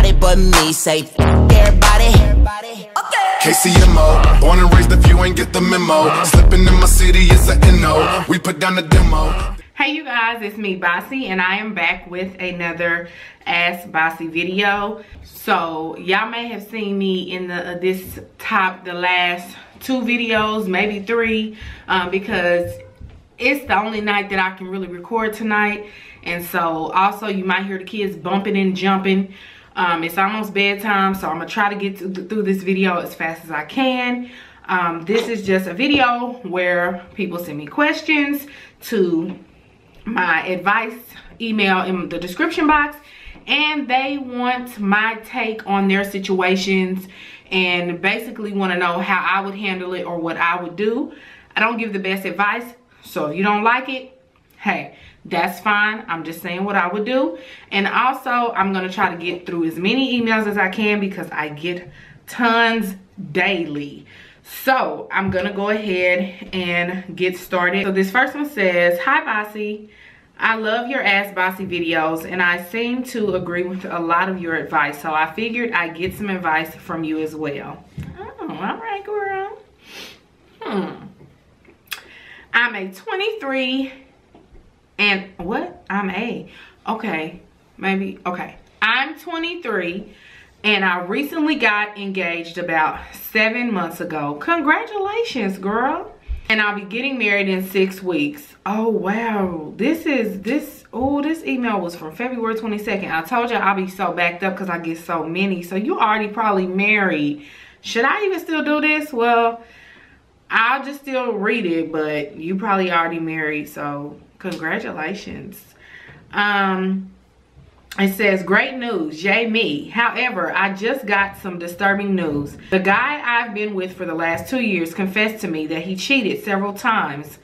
everybody but me. Say everybody. Okay. KCMO, born and raised if you ain't get the memo. Slipping in my city is a NO. We put down the demo. Hey you guys, it's me Bossy, and I am back with another Ask Bossy video. So y'all may have seen me in the last 2 videos, maybe 3, because it's the only night that I can really record tonight. And so also you might hear the kids bumping and jumping. It's almost bedtime, so I'm gonna try to get through this video as fast as I can. This is just a video where people send me questions to my advice email in the description box, and they want my take on their situations and basically want to know how I would handle it or what I would do. I don't give the best advice, so if you don't like it, hey, that's fine. I'm just saying what I would do. And also I'm going to try to get through as many emails as I can because I get tons daily. So I'm going to go ahead and get started. So this first one says, "Hi Bossy, I love your Ask Bossy videos and I seem to agree with a lot of your advice. So I figured I'd get some advice from you as well." Oh, all right, girl. I'm a 23 and what? I'm 23 and I recently got engaged about 7 months ago. Congratulations, girl. And I'll be getting married in 6 weeks. Oh wow, this email was from February 22nd. I told you I'll be so backed up because I get so many. So you already probably married. Should I even still do this? Well, I'll just still read it, but you probably already married, so congratulations. It says, "Great news, yay me. However, I just got some disturbing news. The guy I've been with for the last 2 years confessed to me that he cheated several times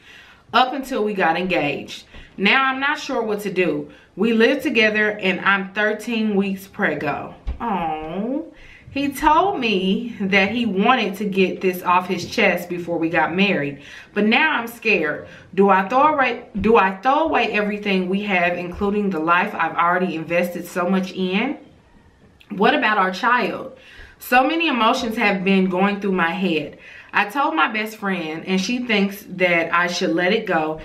up until we got engaged. Now I'm not sure what to do. We live together and I'm 13 weeks preggo." Oh, he told me that he wanted to get this off his chest before we got married, but now I'm scared. Do I throw away everything we have, including the life I've already invested so much in? What about our child? So many emotions have been going through my head. I told my best friend and she thinks that I should let it go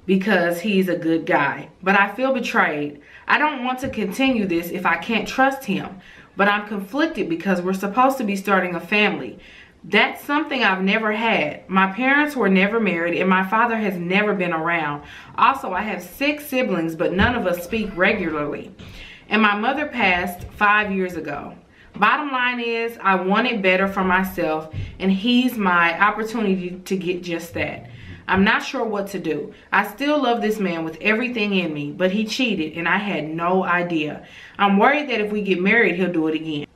because he's a good guy, but I feel betrayed. I don't want to continue this if I can't trust him, but I'm conflicted because we're supposed to be starting a family. That's something I've never had. My parents were never married and my father has never been around. Also, I have 6 siblings, but none of us speak regularly. And my mother passed 5 years ago. Bottom line is, I wanted better for myself and he's my opportunity to get just that. I'm not sure what to do. I still love this man with everything in me, but he cheated and I had no idea. I'm worried that if we get married, he'll do it again.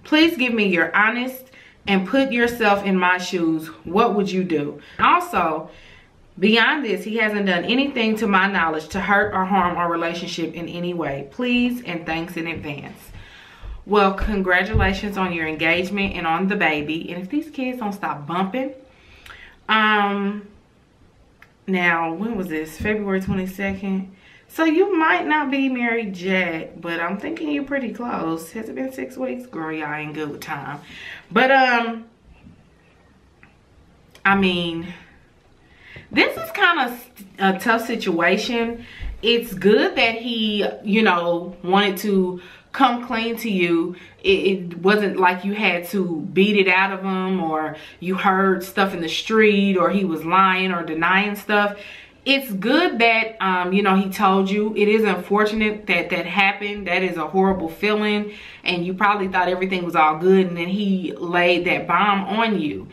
Please give me your honest and put yourself in my shoes. What would you do? Also, beyond this, he hasn't done anything to my knowledge to hurt or harm our relationship in any way. Please and thanks in advance. Well, congratulations on your engagement and on the baby. And if these kids don't stop bumping, now, when was this? February 22nd. So you might not be married yet, but I'm thinking you're pretty close. Has it been 6 weeks? Girl, y'all ain't good with time. But, I mean, this is kind of a tough situation. It's good that he, you know, wanted to come clean to you. It wasn't like you had to beat it out of him or you heard stuff in the street or he was lying or denying stuff. It's good that, you know, he told you. It is unfortunate that that happened. That is a horrible feeling. And you probably thought everything was all good and then he laid that bomb on you.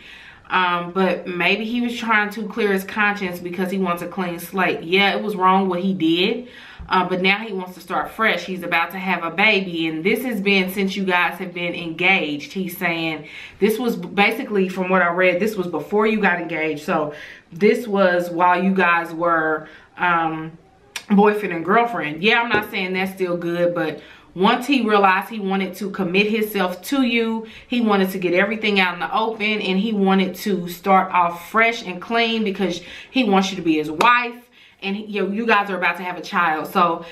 But maybe he was trying to clear his conscience because he wants a clean slate. Yeah, it was wrong what he did. But now he wants to start fresh. He's about to have a baby. And this has been since you guys have been engaged. He's saying this was basically, from what I read, this was before you got engaged. So this was while you guys were boyfriend and girlfriend. Yeah, I'm not saying that's still good. But once he realized he wanted to commit himself to you, he wanted to get everything out in the open. And he wanted to start off fresh and clean because he wants you to be his wife. And you guys are about to have a child. So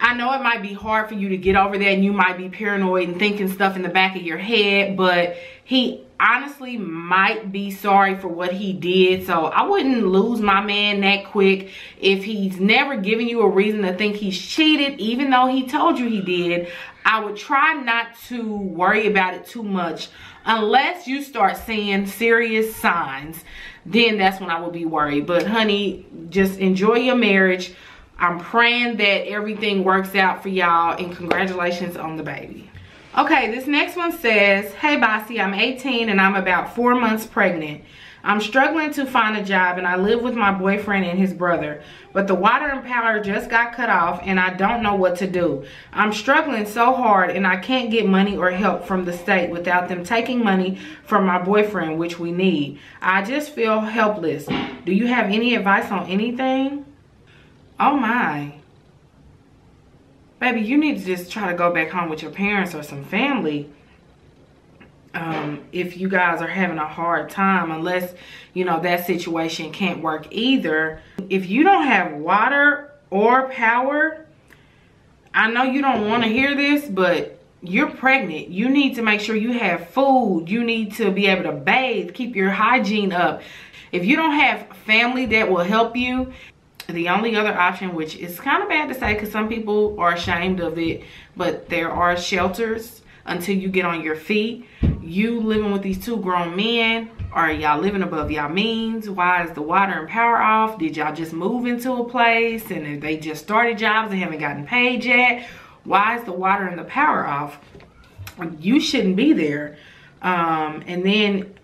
I know it might be hard for you to get over that, and you might be paranoid and thinking stuff in the back of your head, but he honestly might be sorry for what he did. So I wouldn't lose my man that quick. If he's never given you a reason to think he's cheated, even though he told you he did, I would try not to worry about it too much unless you start seeing serious signs. Then that's when I would be worried. But honey, just enjoy your marriage. I'm praying that everything works out for y'all, and congratulations on the baby. Okay, this next one says, hey Bossy, I'm 18 and I'm about 4 months pregnant. I'm struggling to find a job and I live with my boyfriend and his brother, but the water and power just got cut off and I don't know what to do. I'm struggling so hard and I can't get money or help from the state without them taking money from my boyfriend, which we need. I just feel helpless. Do you have any advice on anything? Oh my. Baby, you need to just try to go back home with your parents or some family. If you guys are having a hard time, unless, you know, that situation can't work either. If you don't have water or power, I know you don't want to hear this, but you're pregnant. You need to make sure you have food. You need to be able to bathe, keep your hygiene up. If you don't have family that will help you, the only other option, which is kind of bad to say because some people are ashamed of it, but there are shelters until you get on your feet. You living with these 2 grown men, are y'all living above y'all means? Why is the water and power off? Did y'all just move into a place and they just started jobs and haven't gotten paid yet? Why is the water and the power off? You shouldn't be there. And then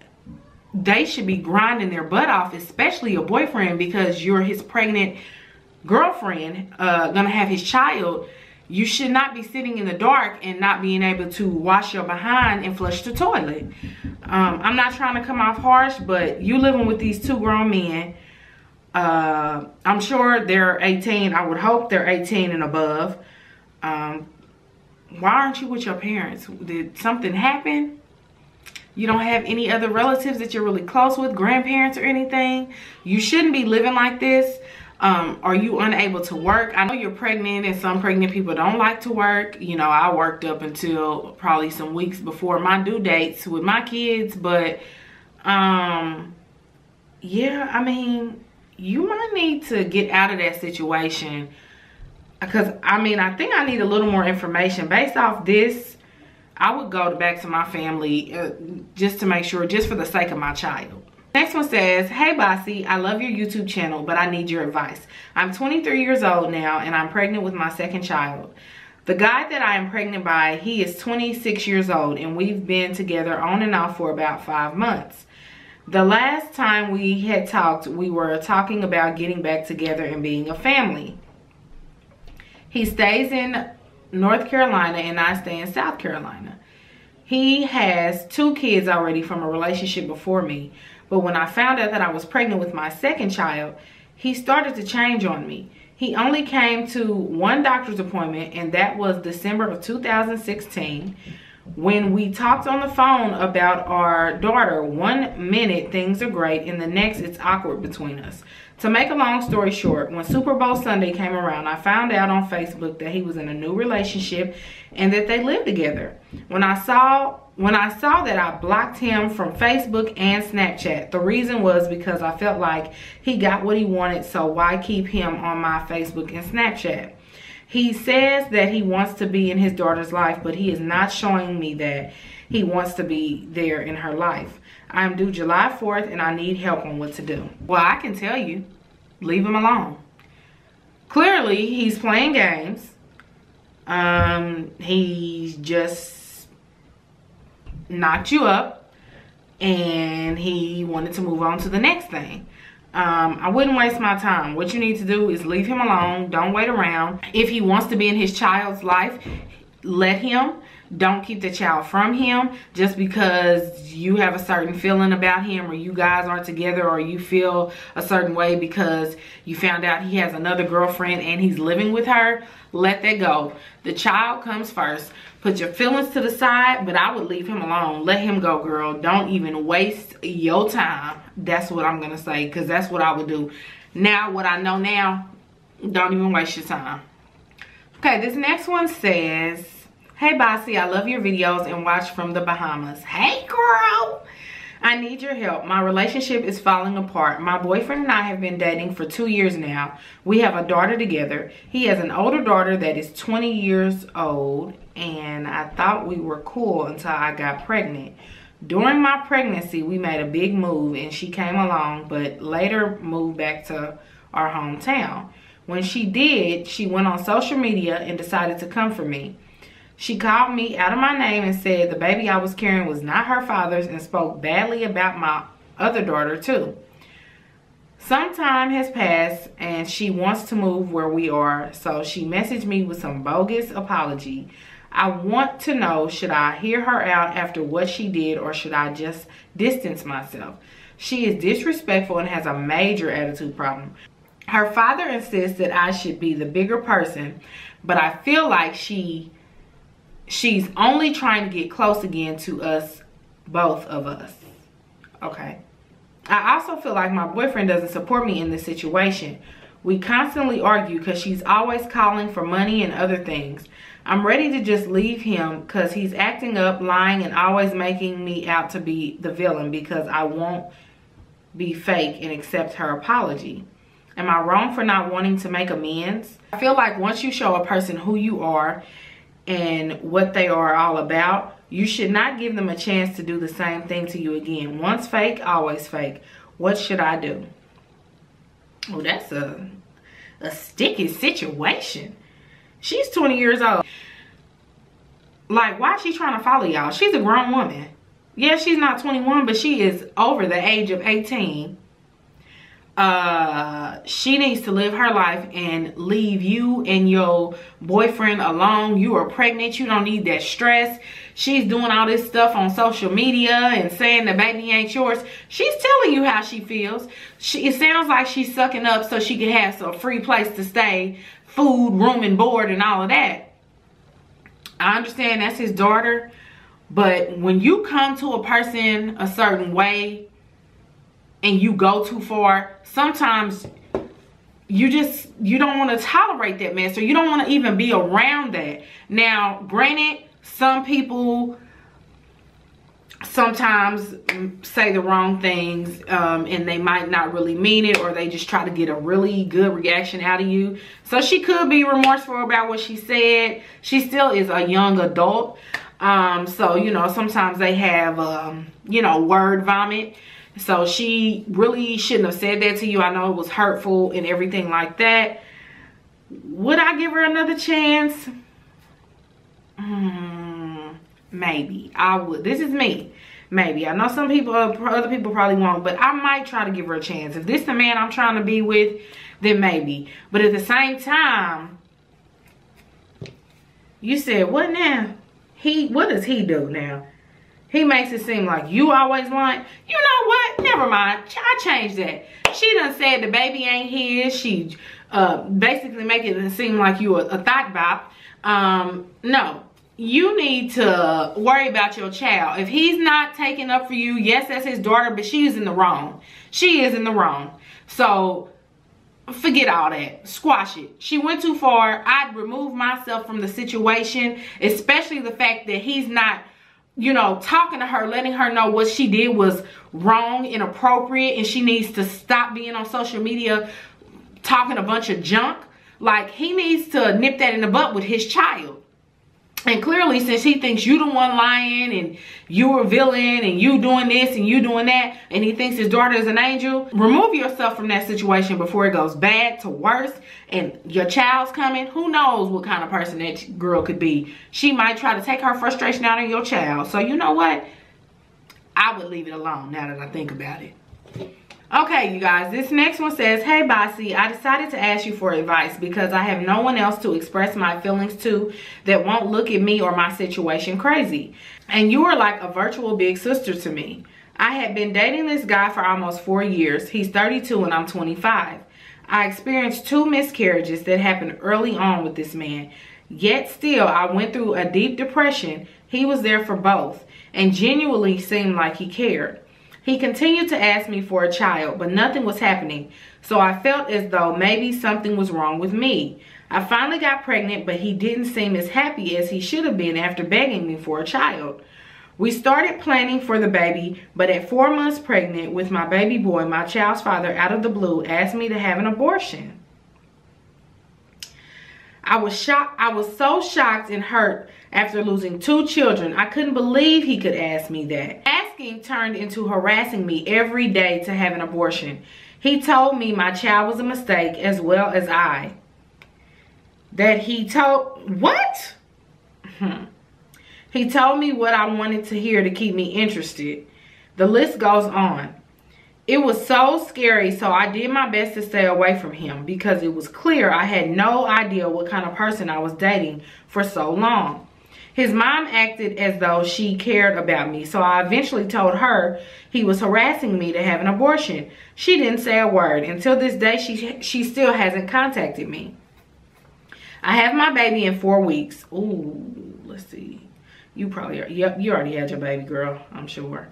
they should be grinding their butt off, especially your boyfriend, because you're his pregnant girlfriend, gonna have his child. You should not be sitting in the dark and not being able to wash your behind and flush the toilet. I'm not trying to come off harsh, but you living with these 2 grown men. I'm sure they're 18. I would hope they're 18 and above. Why aren't you with your parents? Did something happen? You don't have any other relatives that you're really close with, grandparents or anything? You shouldn't be living like this. Are you unable to work? I know you're pregnant and some pregnant people don't like to work. You know, I worked up until probably some weeks before my due dates with my kids. But, yeah, I mean, you might need to get out of that situation. Because, I mean, I think I need a little more information. Based off this, I would go back to my family just to make sure, just for the sake of my child. Next one says, hey Bossy, I love your YouTube channel, but I need your advice. I'm 23 years old now and I'm pregnant with my 2nd child. The guy that I am pregnant by, he is 26 years old and we've been together on and off for about 5 months. The last time we had talked, we were talking about getting back together and being a family. He stays in North Carolina and I stay in South Carolina. He has 2 kids already from a relationship before me. But when I found out that I was pregnant with my 2nd child, he started to change on me. He only came to 1 doctor's appointment, and that was December of 2016. When we talked on the phone about our daughter, 1 minute things are great, and the next it's awkward between us. To make a long story short, when Super Bowl Sunday came around, I found out on Facebook that he was in a new relationship and that they lived together. When I saw that, I blocked him from Facebook and Snapchat. The reason was because I felt like he got what he wanted, so why keep him on my Facebook and Snapchat? He says that he wants to be in his daughter's life, but he is not showing me that he wants to be there in her life. I am due July 4th and I need help on what to do. Well, I can tell you, leave him alone. Clearly, he's playing games. He's just knocked you up and he wanted to move on to the next thing. I wouldn't waste my time. What you need to do is leave him alone. Don't wait around. If he wants to be in his child's life, let him. Don't keep the child from him just because you have a certain feeling about him, or you guys aren't together, or you feel a certain way because you found out he has another girlfriend and he's living with her. Let that go. The child comes first. Put your feelings to the side, but I would leave him alone. Let him go, girl. Don't even waste your time. That's what I'm gonna say, because that's what I would do. Now, what I know now, don't even waste your time. Okay, this next one says, hey Bossy, I love your videos and watch from the Bahamas. Hey girl! I need your help. My relationship is falling apart. My boyfriend and I have been dating for 2 years now. We have a daughter together. He has an older daughter that is 20 years old, and I thought we were cool until I got pregnant. During my pregnancy, we made a big move and she came along, but later moved back to our hometown. When she did, she went on social media and decided to come for me. She called me out of my name and said the baby I was carrying was not her father's and spoke badly about my other daughter too. Some time has passed and she wants to move where we are, so she messaged me with some bogus apology. I want to know, should I hear her out after what she did or should I just distance myself? She is disrespectful and has a major attitude problem. Her father insists that I should be the bigger person, but I feel like she's only trying to get close again to us, both of us. Okay. I also feel like my boyfriend doesn't support me in this situation. We constantly argue because she's always calling for money and other things. I'm ready to just leave him because he's acting up, lying, and always making me out to be the villain because I won't be fake and accept her apology. Am I wrong for not wanting to make amends? I feel like once you show a person who you are and what they are all about, you should not give them a chance to do the same thing to you again. Once fake, always fake. What should I do? Oh, that's a sticky situation. She's 20 years old. Like, why is she trying to follow y'all? She's a grown woman. Yeah, she's not 21, but she is over the age of 18. She needs to live her life and leave you and your boyfriend alone. You are pregnant. You don't need that stress. She's doing all this stuff on social media and saying the baby ain't yours. She's telling you how she feels. It sounds like she's sucking up so she can have some free place to stay, food, room, and board, and all of that. I understand that's his daughter, but when you come to a person a certain way and you go too far, sometimes you don't want to tolerate that mess, or you don't want to even be around that. Now, granted, some people sometimes say the wrong things and they might not really mean it, or they just try to get a really good reaction out of you. So she could be remorseful about what she said. She still is a young adult. So, you know, sometimes they have, you know, word vomit. So she really shouldn't have said that to you. I know it was hurtful and everything like that. Would I give her another chance? Maybe. I would. This is me. Maybe. I know some people, other people probably won't, but I might try to give her a chance. If this is the man I'm trying to be with, then maybe. But at the same time, you said, what now? What does he do now? He makes it seem like you always lying. You know what? Never mind. I changed that. She done said the baby ain't his. She basically making it seem like you a thought bop. No. You need to worry about your child. If he's not taking up for you, yes, that's his daughter, but she is in the wrong. She is in the wrong. So forget all that. Squash it. She went too far. I'd remove myself from the situation, especially the fact that he's not, you know, talking to her, letting her know what she did was wrong, inappropriate, and she needs to stop being on social media talking a bunch of junk. Like, he needs to nip that in the butt with his child. And clearly, since he thinks you the one lying and you a villain and you doing this and you doing that, and he thinks his daughter is an angel, remove yourself from that situation before it goes bad to worse and your child's coming. Who knows what kind of person that girl could be. She might try to take her frustration out on your child. So you know what? I would leave it alone now that I think about it. Okay, you guys, this next one says, hey Bossy, I decided to ask you for advice because I have no one else to express my feelings to that won't look at me or my situation crazy. And you are like a virtual big sister to me. I had been dating this guy for almost 4 years. He's 32 and I'm 25. I experienced 2 miscarriages that happened early on with this man. Yet still, I went through a deep depression. He was there for both and genuinely seemed like he cared. He continued to ask me for a child, but nothing was happening. So I felt as though maybe something was wrong with me. I finally got pregnant, but he didn't seem as happy as he should have been after begging me for a child. We started planning for the baby, but at 4 months pregnant with my baby boy, my child's father out of the blue asked me to have an abortion. I was shocked. I was so shocked and hurt after losing 2 children. I couldn't believe he could ask me that. Asking turned into harassing me every day to have an abortion. He told me my child was a mistake as well as I. That he told, what? He told me what I wanted to hear to keep me interested. The list goes on. It was so scary, so I did my best to stay away from him because it was clear I had no idea what kind of person I was dating for so long. His mom acted as though she cared about me, so I eventually told her he was harassing me to have an abortion. She didn't say a word. Until this day, she still hasn't contacted me. I have my baby in 4 weeks. Ooh, let's see. You probably are. Yep, you already had your baby, girl, I'm sure.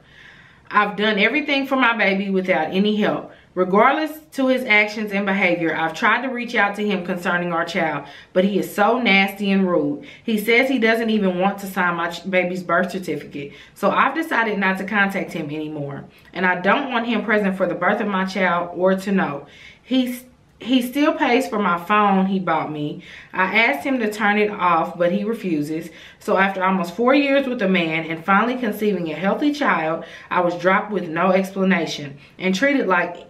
I've done everything for my baby without any help. Regardless to his actions and behavior, I've tried to reach out to him concerning our child, but he is so nasty and rude. He says he doesn't even want to sign my baby's birth certificate, so I've decided not to contact him anymore. And I don't want him present for the birth of my child or to know. He still pays for my phone he bought me. I asked him to turn it off, but he refuses. So after almost 4 years with a man and finally conceiving a healthy child, I was dropped with no explanation and treated like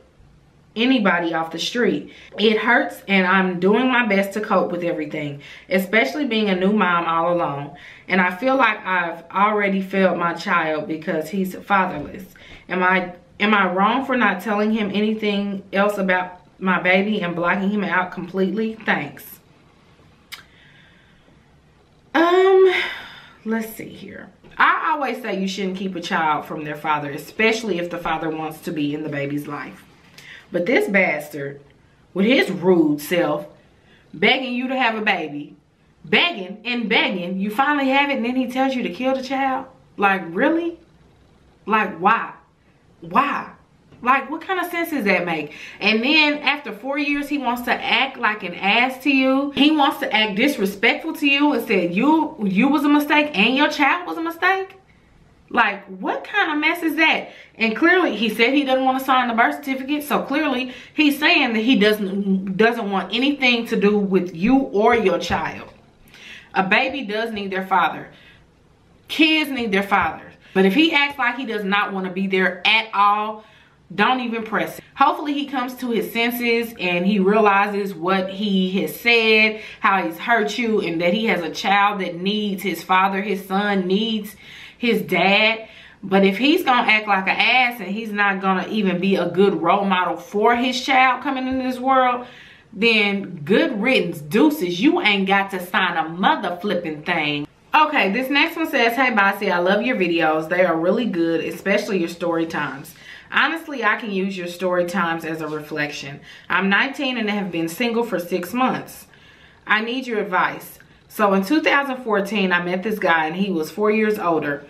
anybody off the street. It hurts, and I'm doing my best to cope with everything, especially being a new mom all alone. And I feel like I've already failed my child because he's fatherless. Am I wrong for not telling him anything else about my baby and blocking him out completely? Thanks. Let's see here. I always say you shouldn't keep a child from their father, especially if the father wants to be in the baby's life. But this bastard, with his rude self, begging you to have a baby, begging and begging, you finally have it, and then he tells you to kill the child? Like, really? Like, why? Why? Like, what kind of sense does that make? And then after 4 years, he wants to act like an ass to you. He wants to act disrespectful to you and said you was a mistake and your child was a mistake? Like, what kind of mess is that? And clearly, he said he doesn't want to sign the birth certificate. So clearly, he's saying that he doesn't want anything to do with you or your child. A baby does need their father. Kids need their fathers. But if he acts like he does not want to be there at all, don't even press it. Hopefully he comes to his senses and he realizes what he has said, how he's hurt you, and that he has a child that needs his father. His son needs his dad. But if he's gonna act like an ass and he's not gonna even be a good role model for his child coming into this world, then good riddance, deuces. You ain't got to sign a mother flipping thing. Okay, this next one says, hey Bossy, I love your videos. They are really good, especially your story times. Honestly, I can use your story times as a reflection. I'm 19 and have been single for 6 months. I need your advice. So in 2014, I met this guy and he was 4 years older.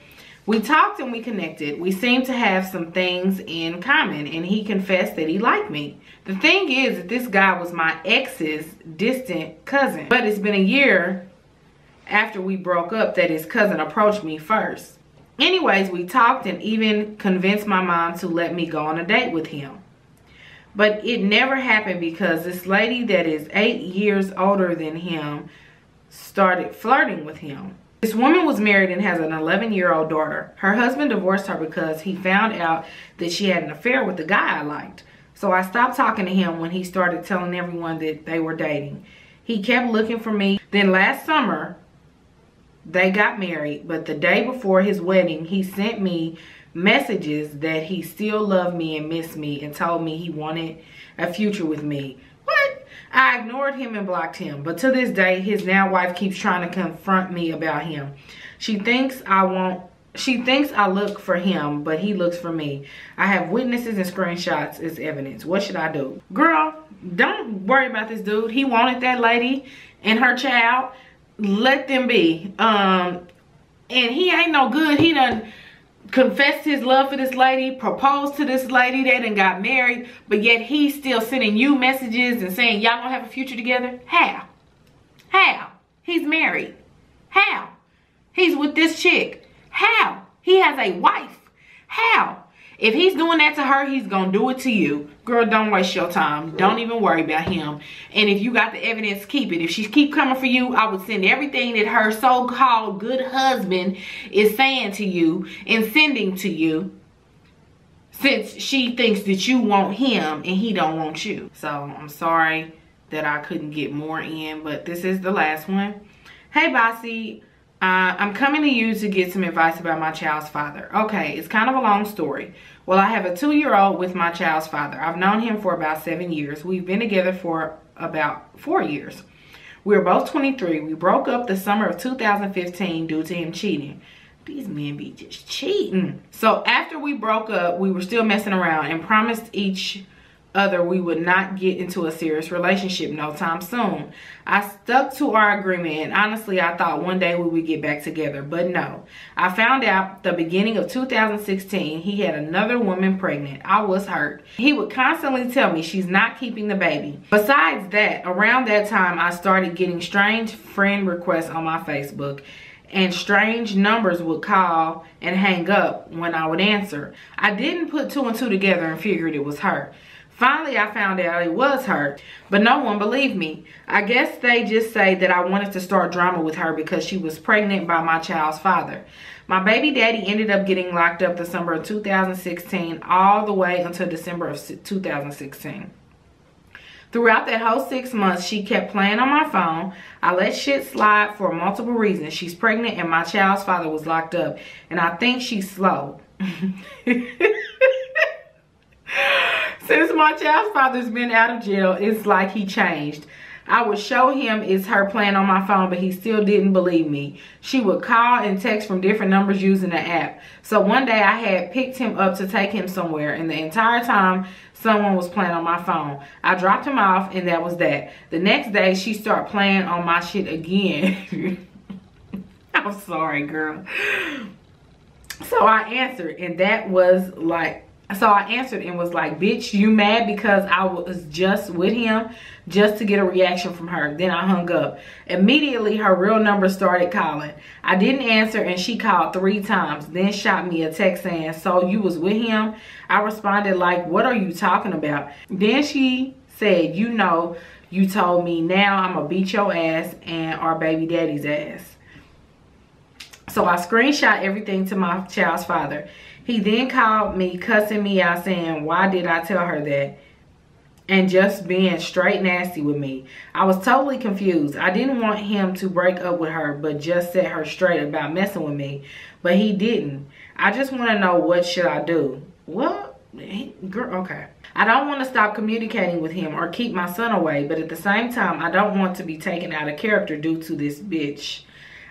We talked and we connected. We seemed to have some things in common and he confessed that he liked me. The thing is that this guy was my ex's distant cousin. But it's been a year after we broke up that his cousin approached me first. Anyways, we talked and even convinced my mom to let me go on a date with him. But it never happened because this lady that is 8 years older than him started flirting with him. This woman was married and has an 11-year-old daughter. Her husband divorced her because he found out that she had an affair with the guy I liked. So I stopped talking to him when he started telling everyone that they were dating. He kept looking for me. Then last summer, they got married, but the day before his wedding, he sent me messages that he still loved me and missed me and told me he wanted a future with me. What? I ignored him and blocked him, but to this day, his now wife keeps trying to confront me about him. She thinks I look for him, but he looks for me. I have witnesses and screenshots as evidence. What should I do? Girl, don't worry about this dude. He wanted that lady and her child. Let them be. And he ain't no good. He done confessed his love for this lady, proposed to this lady, they done got married, but yet he's still sending you messages and saying y'all gonna have a future together. How? How? He's married. How? He's with this chick. How? He has a wife. How? If he's doing that to her, he's gonna do it to you. Girl, don't waste your time. Don't even worry about him. And if you got the evidence, keep it. If she keep coming for you, I would send everything that her so-called good husband is saying to you and sending to you, since she thinks that you want him and he don't want you. So I'm sorry that I couldn't get more in, but this is the last one. Hey, Bossy. I'm coming to you to get some advice about my child's father. Okay, it's kind of a long story. Well, I have a 2-year-old with my child's father. I've known him for about 7 years. We've been together for about 4 years. We're both 23. We broke up the summer of 2015 due to him cheating. These men be just cheating. So after we broke up, we were still messing around and promised each other we would not get into a serious relationship no time soon. I stuck to our agreement, and honestly I thought one day we would get back together, but no. I found out the beginning of 2016 he had another woman pregnant. I was hurt. He would constantly tell me she's not keeping the baby. Besides that, around that time I started getting strange friend requests on my Facebook, and strange numbers would call and hang up when I would answer. I didn't put 2 and 2 together and figured it was her. Finally, I found out it was her, but no one believed me. I guess they just say that I wanted to start drama with her because she was pregnant by my child's father. My baby daddy ended up getting locked up December of 2016 all the way until December of 2016. Throughout that whole 6 months, she kept playing on my phone. I let shit slide for multiple reasons. She's pregnant and my child's father was locked up, and I think she's slow. Since my child's father's been out of jail, it's like he changed. I would show him it's her playing on my phone, but he still didn't believe me. She would call and text from different numbers using the app. So one day I had picked him up to take him somewhere, and the entire time someone was playing on my phone. I dropped him off, and that was that. The next day she started playing on my shit again. I'm sorry, girl. So I answered, and that was like, bitch, you mad because I was just with him just to get a reaction from her. Then I hung up. Immediately, her real number started calling. I didn't answer, and she called 3 times. Then shot me a text saying, so you was with him? I responded like, what are you talking about? Then she said, you know, you told me, now I'm gonna beat your ass and our baby daddy's ass. So I screenshot everything to my child's father. He then called me cussing me out saying, why did I tell her that? And just being straight nasty with me. I was totally confused. I didn't want him to break up with her, but just set her straight about messing with me. But he didn't. I just want to know, what should I do? Well, girl, okay. I don't want to stop communicating with him or keep my son away, but at the same time, I don't want to be taken out of character due to this bitch.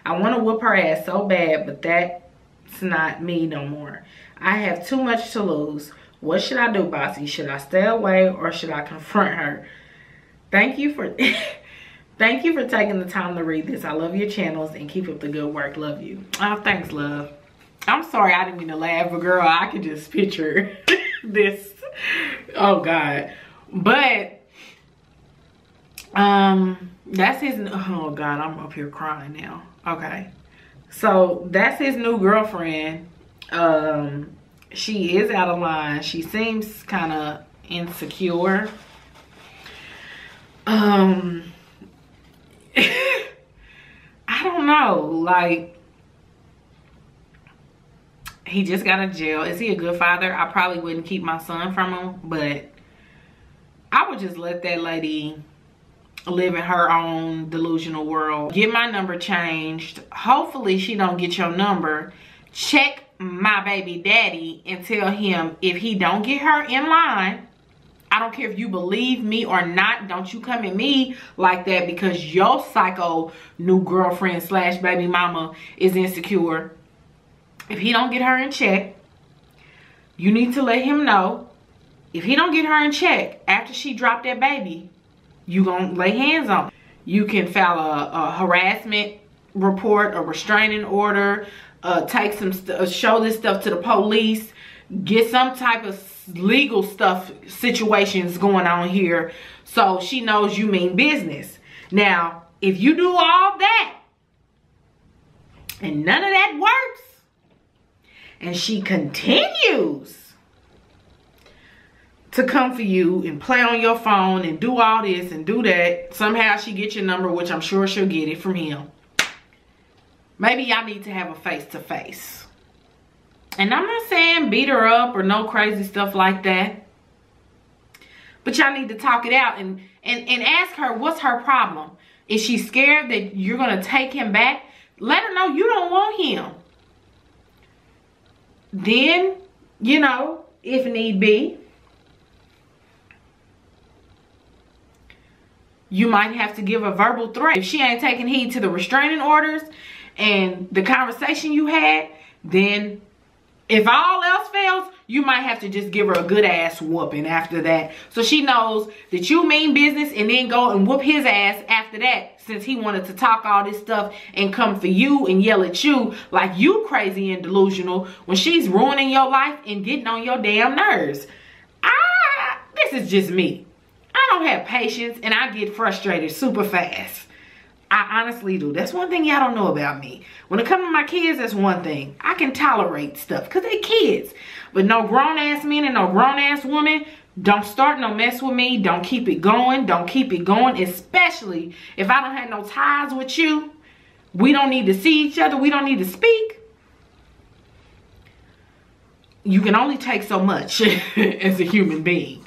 I want to whoop her ass so bad, but that's not me no more. I have too much to lose. What should I do, Bossy? Should I stay away or should I confront her? Thank you for thank you for taking the time to read this. I love your channels and keep up the good work. Love you. Oh, thanks, love. I'm sorry I didn't mean to laugh, but girl, I could just picture this. Oh God. But that's his, oh God, I'm up here crying now. Okay. So that's his new girlfriend. She is out of line. She seems kind of insecure. I don't know. Like, he just got out of jail. Is he a good father? I probably wouldn't keep my son from him, but I would just let that lady live in her own delusional world. Get my number changed. Hopefully she don't get your number. Check my baby daddy and tell him if he don't get her in line, I don't care if you believe me or not, don't you come at me like that because your psycho new girlfriend slash baby mama is insecure. If he don't get her in check, you need to let him know. If he don't get her in check after she dropped that baby, you gonna lay hands on her. You can file a harassment report, a restraining order, take some show this stuff to the police, get some type of legal stuff situations going on here so she knows you mean business. Now, if you do all that and none of that works, and she continues to come for you and play on your phone and do all this and do that, somehow she gets your number, which I'm sure she'll get it from him. Maybe y'all need to have a face-to-face. And I'm not saying beat her up or no crazy stuff like that. But y'all need to talk it out and ask her what's her problem. Is she scared that you're going to take him back? Let her know you don't want him. Then, you know, if need be, you might have to give a verbal threat. If she ain't taking heed to the restraining orders and the conversation you had, then if all else fails, you might have to just give her a good ass whooping after that. So she knows that you mean business, and then go and whoop his ass after that, since he wanted to talk all this stuff and come for you and yell at you like you crazy and delusional when she's ruining your life and getting on your damn nerves. This is just me. I don't have patience and I get frustrated super fast. I honestly do. That's one thing y'all don't know about me. When it comes to my kids, that's one thing. I can tolerate stuff because they're kids. But no grown-ass men and no grown-ass women, don't start no mess with me. Don't keep it going. Don't keep it going, especially if I don't have no ties with you. We don't need to see each other. We don't need to speak. You can only take so much as a human being.